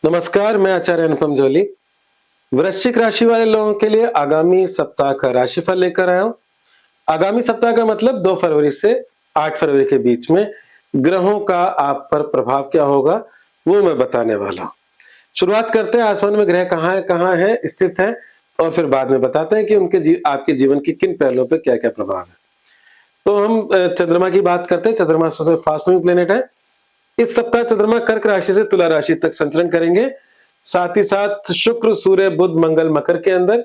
नमस्कार, मैं आचार्य अनुपम जोली। वृश्चिक राशि वाले लोगों के लिए आगामी सप्ताह का राशिफल लेकर आया हूं। आगामी सप्ताह का मतलब 2 फरवरी से 8 फरवरी के बीच में ग्रहों का आप पर प्रभाव क्या होगा, वो मैं बताने वाला हूं। शुरुआत करते हैं आसमान में ग्रह कहाँ है स्थित है और फिर बाद में बताते हैं कि उनके आपके जीवन के किन पहलुओं पर क्या-क्या प्रभाव है। तो हम चंद्रमा की बात करते हैं। चंद्रमा सबसे फास्ट मूविंग प्लेनेट है। इस सप्ताह चंद्रमा कर्क राशि से तुला राशि तक संचरण करेंगे। साथ ही साथ शुक्र, सूर्य, बुध, मंगल मकर के अंदर,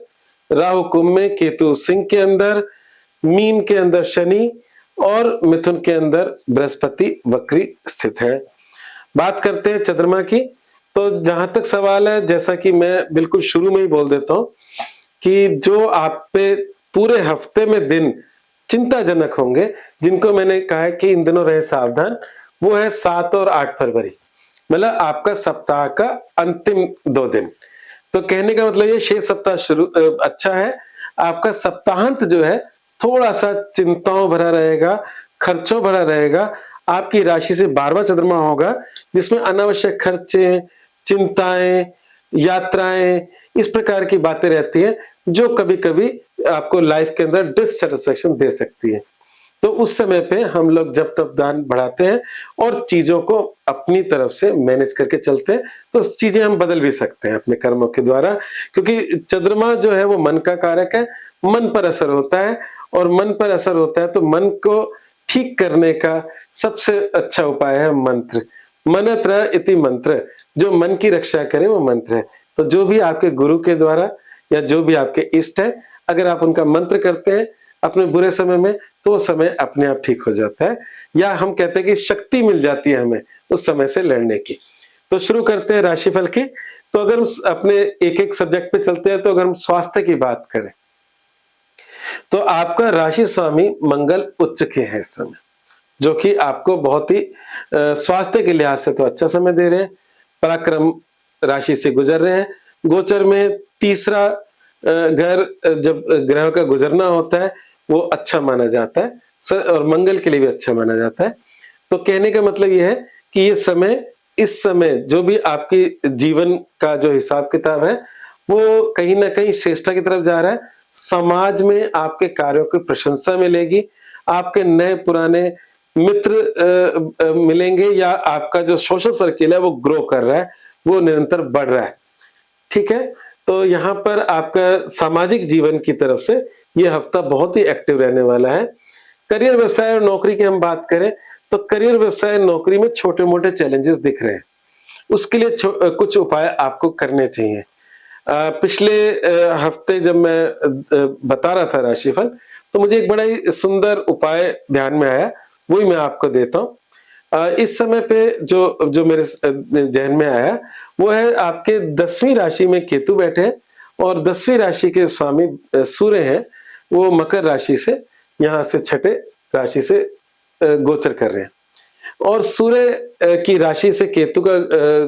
राहु कुंभ में, केतु सिंह के अंदर, मीन के अंदर शनि और मिथुन के अंदर बृहस्पति वक्री स्थित है। बात करते हैं चंद्रमा की। तो जहां तक सवाल है, जैसा कि मैं बिल्कुल शुरू में ही बोल देता हूं कि जो आप पे पूरे हफ्ते में दिन चिंताजनक होंगे, जिनको मैंने कहा है कि इन दिनों रहे सावधान, वो है 7 और 8 फरवरी, मतलब आपका सप्ताह का अंतिम 2 दिन। तो कहने का मतलब ये शेष सप्ताह शुरू अच्छा है। आपका सप्ताहांत जो है थोड़ा सा चिंताओं भरा रहेगा, खर्चों भरा रहेगा। आपकी राशि से 12वां चंद्रमा होगा, जिसमें अनावश्यक खर्चे, चिंताएं, यात्राएं, इस प्रकार की बातें रहती हैं जो कभी-कभी आपको लाइफ के अंदर डिससैटिस्फैक्शन दे सकती है। तो उस समय पे हम लोग जब तब दान बढ़ाते हैं और चीजों को अपनी तरफ से मैनेज करके चलते हैं, तो चीजें हम बदल भी सकते हैं अपने कर्मों के द्वारा, क्योंकि चंद्रमा जो है वो मन का कारक है। मन पर असर होता है और मन पर असर होता है तो मन को ठीक करने का सबसे अच्छा उपाय है मंत्र। मनत्र इति मंत्र, जो मन की रक्षा करे वो मंत्र है। तो जो भी आपके गुरु के द्वारा या जो भी आपके इष्ट है, अगर आप उनका मंत्र करते हैं अपने बुरे समय में, तो वो समय अपने आप ठीक हो जाता है, या हम कहते हैं कि शक्ति मिल जाती है हमें उस समय से लड़ने की। तो शुरू करते हैं राशिफल की। तो अगर अपने एक-एक सब्जेक्ट पे चलते हैं, तो अगर हम स्वास्थ्य की बात करें, तो आपका राशि स्वामी मंगल उच्च के हैं इस समय, जो कि आपको बहुत ही स्वास्थ्य के लिहाज से तो अच्छा समय दे रहे हैं। पराक्रम राशि से गुजर रहे हैं। गोचर में तीसरा घर जब ग्रहों का गुजरना होता है, वो अच्छा माना जाता है और मंगल के लिए भी अच्छा माना जाता है। तो कहने का मतलब ये है कि ये समय, इस समय जो भी आपकी जीवन का जो हिसाब किताब है, वो कहीं ना कहीं श्रेष्ठता की तरफ जा रहा है। समाज में आपके कार्यों की प्रशंसा मिलेगी। आपके नए पुराने मित्र मिलेंगे, या आपका जो सोशल सर्किल है वो ग्रो कर रहा है, वो निरंतर बढ़ रहा है। ठीक है। तो यहाँ पर आपका सामाजिक जीवन की तरफ से ये हफ्ता बहुत ही एक्टिव रहने वाला है। करियर, व्यवसाय और नौकरी की हम बात करें, तो करियर, व्यवसाय, नौकरी में छोटे-मोटे चैलेंजेस दिख रहे हैं। उसके लिए कुछ उपाय आपको करने चाहिए। पिछले हफ्ते जब मैं बता रहा था राशिफल, तो मुझे एक बड़ा ही सुंदर उपाय ध्यान में आया, वही मैं आपको देता हूँ। इस समय पे जो मेरे ज़हन में आया, वो है आपके 10वीं राशि में केतु बैठे हैं और 10वीं राशि के स्वामी सूर्य हैं, वो मकर राशि से यहाँ से छठे राशि से गोचर कर रहे हैं। और सूर्य की राशि से केतु का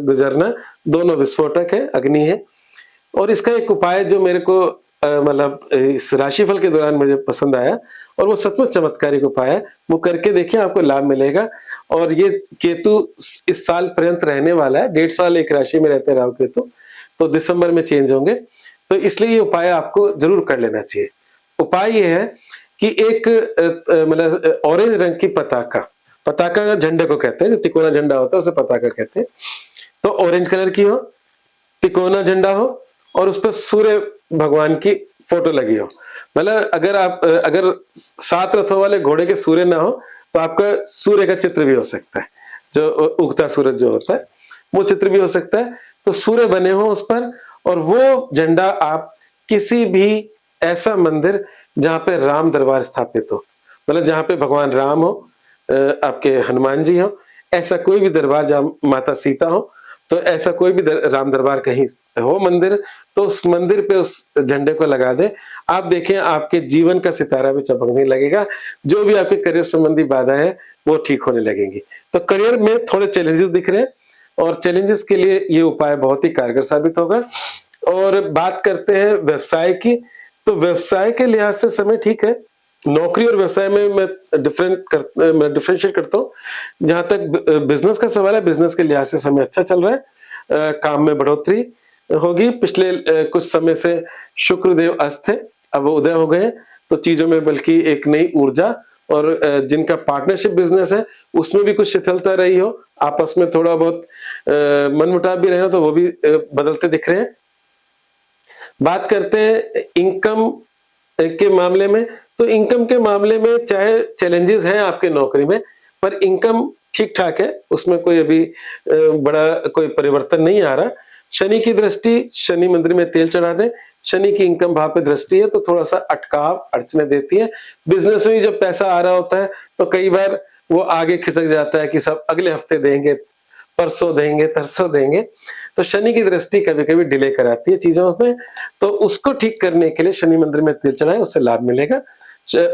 गुजरना, दोनों विस्फोटक है, अग्नि है। और इसका एक उपाय जो मेरे को मतलब इस राशिफल के दौरान मुझे पसंद आया, और वो सचमुच चमत्कारिक उपाय है, वो करके देखिए, आपको लाभ मिलेगा। और ये केतु इस साल पर्यंत रहने वाला है, 1.5 साल एक राशि में रहते हैं राहु केतु, तो दिसंबर में चेंज होंगे। तो इसलिए ये उपाय आपको जरूर कर लेना चाहिए। उपाय ये है कि एक मतलब ऑरेंज रंग की पताका झंडे को कहते हैं, जो तिकोना झंडा होता है उसे पताका कहते हैं। तो ऑरेंज कलर की हो, तिकोना झंडा हो, और उस पर सूर्य भगवान की फोटो लगी हो। मतलब अगर 7 रथों वाले घोड़े के सूर्य ना हो, तो आपका सूर्य का चित्र भी हो सकता है, जो उगता सूरज जो होता है वो चित्र भी हो सकता है। तो सूर्य बने हो उस पर, और वो झंडा आप किसी भी ऐसा मंदिर जहां पे राम दरबार स्थापित हो, मतलब जहां पे भगवान राम हो, आपके हनुमान जी हो, ऐसा कोई भी दरबार, जहां माता सीता हो, तो ऐसा कोई भी राम दरबार कहीं हो मंदिर, तो उस मंदिर पे उस झंडे को लगा दे। आप देखें, आपके जीवन का सितारा भी चमकने लगेगा। जो भी आपके करियर संबंधी बाधा है वो ठीक होने लगेंगी। तो करियर में थोड़े चैलेंजेस दिख रहे हैं, और चैलेंजेस के लिए ये उपाय बहुत ही कारगर साबित होगा। और बात करते हैं व्यवसाय की, तो व्यवसाय के लिहाज से समय ठीक है। नौकरी और व्यवसाय में मैं डिफरेंशिएट करता हूँ। जहां तक बिजनेस का सवाल है, बिजनेस के लिहाज से समय अच्छा चल रहा है। काम में बढ़ोतरी होगी। पिछले कुछ समय से शुक्रदेव अस्त थे, अब वो उदय हो गए हैं, तो चीज़ों में बल्कि एक नई ऊर्जा और जिनका पार्टनरशिप बिज़नेस है, उसमें भी कुछ शिथिलता रही हो, आपस में थोड़ा बहुत मनमुटाव भी रहे हो, तो वो भी बदलते दिख रहे हैं। बात करते हैं इनकम के मामले में, तो इनकम के मामले में चाहे चैलेंजेस हैं आपके नौकरी में, पर इनकम ठीक-ठाक है, उसमें कोई अभी बड़ा कोई परिवर्तन नहीं आ रहा। शनि की दृष्टि, शनि मंदिर में तेल चढ़ा दें, शनि की इनकम भाव पे दृष्टि है, तो थोड़ा-सा अटकाव, अड़चनें देती है। बिज़नेस में जब पैसा आ रहा होता है, तो कई बार वो आगे खिसक जाता है कि सब अगले हफ्ते देंगे, परसों देंगे, तरसों देंगे। तो शनि की दृष्टि कभी-कभी डिले कराती है चीज़ों में, तो उसको ठीक करने के लिए शनि मंदिर में तेल चढ़ाएँ, उससे लाभ मिलेगा।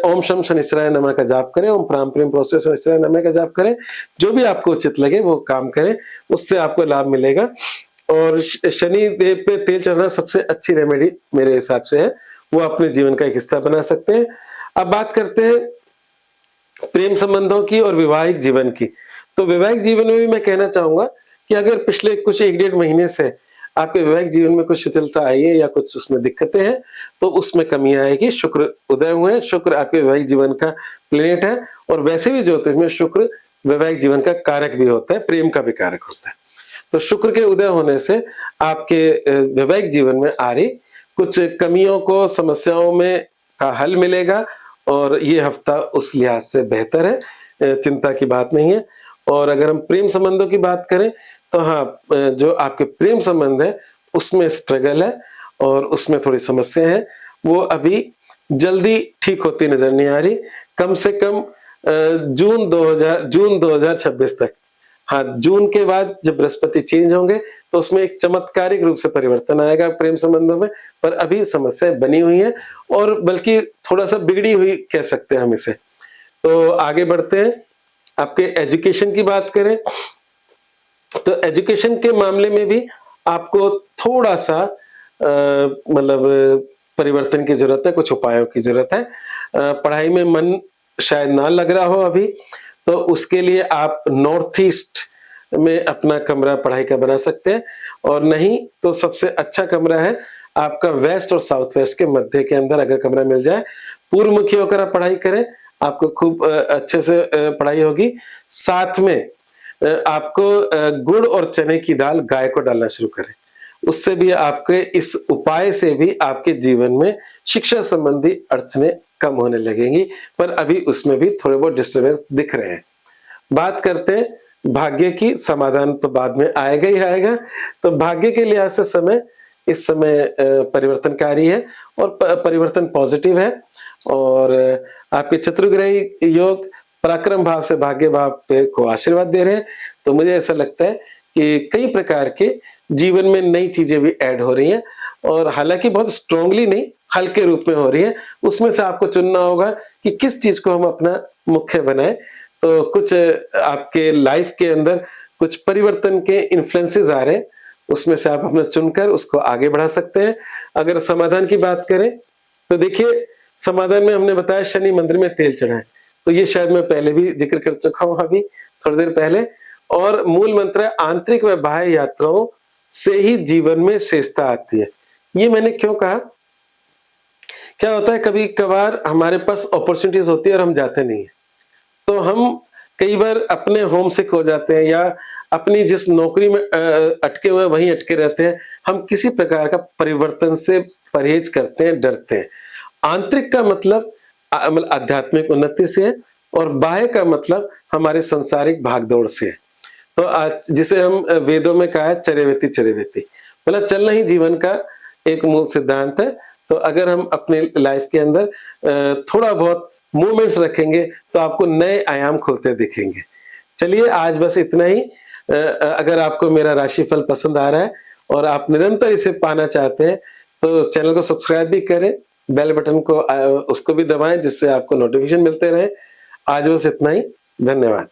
ओम शम शनिश्चराय नमः का जाप करें, ओम प्राम प्रीम प्रोसे शनिश्चराय नमः का जाप करें। जो भी आपको उचित लगे वो काम करें, उससे आपको लाभ मिलेगा। और शनि देव पे तेल चढ़ाना सबसे अच्छी रेमेडी मेरे हिसाब से है, वो अपने जीवन का एक हिस्सा बना सकते हैं। अब बात करते हैं प्रेम संबंधों की और वैवाहिक जीवन की। तो वैवाहिक जीवन में भी मैं कहना चाहूँगा कि अगर पिछले कुछ 1 डेढ़ महीने से आपके वैवाहिक जीवन में कुछ शिथिलता आई है या कुछ उसमें दिक्कतें हैं, तो उसमें कमी आएगी। शुक्र उदय हुए हैं, शुक्र आपके वैवाहिक जीवन का प्लैनेट है, और वैसे भी ज्योतिष में शुक्र वैवाहिक जीवन का कारक भी होता है, प्रेम का भी कारक होता है। तो शुक्र के उदय होने से आपके वैवाहिक जीवन में आ रही कुछ कमियों को, समस्याओं में का हल मिलेगा, और ये हफ्ता उस लिहाज से बेहतर है, चिंता की बात नहीं है। और अगर हम प्रेम संबंधों की बात करें, तो हाँ, जो आपके प्रेम संबंध है उसमें स्ट्रगल है और उसमें थोड़ी समस्या है, वो अभी जल्दी ठीक होती नजर नहीं आ रही। कम से कम जून 2026 तक। हाँ, जून के बाद जब बृहस्पति चेंज होंगे, तो उसमें एक चमत्कारिक रूप से परिवर्तन आएगा प्रेम संबंधों में, पर अभी समस्याएं बनी हुई हैं, और बल्कि थोड़ा-सा बिगड़ी हुई कह सकते हैं हम इसे। तो आगे बढ़ते हैं, आपके एजुकेशन की बात करें, तो एजुकेशन के मामले में भी आपको थोड़ा-सा मतलब परिवर्तन की ज़रूरत है, कुछ उपायों की ज़रूरत है। पढ़ाई में मन शायद ना लग रहा हो अभी, तो उसके लिए आप नॉर्थ ईस्ट में अपना कमरा पढ़ाई का बना सकते हैं, और नहीं तो सबसे अच्छा कमरा है आपका वेस्ट और साउथ वेस्ट के मध्य के अंदर अगर कमरा मिल जाए, पूर्वमुखी होकर आप पढ़ाई करें, आपको खूब अच्छे से पढ़ाई होगी। साथ में आपको गुड़ और चने की दाल गाय को डालना शुरू करें, उससे भी आपके इस उपाय से भी आपके जीवन में शिक्षा संबंधी अड़चनें कम होने लगेंगी, पर अभी उसमें भी थोड़े बहुत डिस्टर्बेंस दिख रहे हैं। बात करते हैं भाग्य की, समाधान तो बाद में आएगा ही आएगा। तो भाग्य के लिहाज से समय इस समय परिवर्तनकारी है, और परिवर्तन पॉजिटिव है, और आपके चतुर्ग्रही योग पराक्रम भाव से भाग्य भाव पे को आशीर्वाद दे रहे हैं। तो मुझे ऐसा लगता है कि कई प्रकार के जीवन में नई चीजें भी ऐड हो रही हैं, और हालांकि बहुत स्ट्रांगली नहीं, हल्के रूप में हो रही है। उसमें से आपको चुनना होगा कि किस चीज को हम अपना मुख्य बनाएं। तो कुछ आपके लाइफ के अंदर कुछ परिवर्तन के इन्फ्लुएंसेस आ रहे हैं, उसमें से आप अपना चुनकर उसको आगे बढ़ा सकते हैं। अगर समाधान की बात करें, तो देखिए, समाधान में हमने बताया शनि मंदिर में तेल चढ़ाएं, तो ये शायद मैं पहले भी जिक्र कर चुका हूं अभी थोड़ी देर पहले। और मूल मंत्र है, आंतरिक व बाह्य यात्राओं से ही जीवन में श्रेष्ठता आती है। ये मैंने क्यों कहा? क्या होता है, कभी कभार हमारे पास अपॉर्चुनिटीज होती है और हम जाते नहीं है, तो हम कई बार अपने होम सिक हो जाते हैं, या अपनी जिस नौकरी में अटके हुए वहीं अटके रहते हैं। हम किसी प्रकार का परिवर्तन से परहेज करते हैं, डरते हैं। आंतरिक का मतलब मतलब आध्यात्मिक उन्नति से है, और बाह्य का मतलब हमारे संसारिक भागदौड़ से है। तो आज जिसे हम वेदों में कहा है चरैवेति चरैवेति, मतलब चलना ही जीवन का एक मूल सिद्धांत है। तो अगर हम अपने लाइफ के अंदर थोड़ा बहुत मूवमेंट्स रखेंगे, तो आपको नए आयाम खुलते दिखेंगे। चलिए, आज बस इतना ही। अगर आपको मेरा राशिफल पसंद आ रहा है और आप निरंतर इसे पाना चाहते हैं, तो चैनल को सब्सक्राइब भी करें, बेल बटन को उसको भी दबाएं, जिससे आपको नोटिफिकेशन मिलते रहे। आज बस इतना ही। धन्यवाद।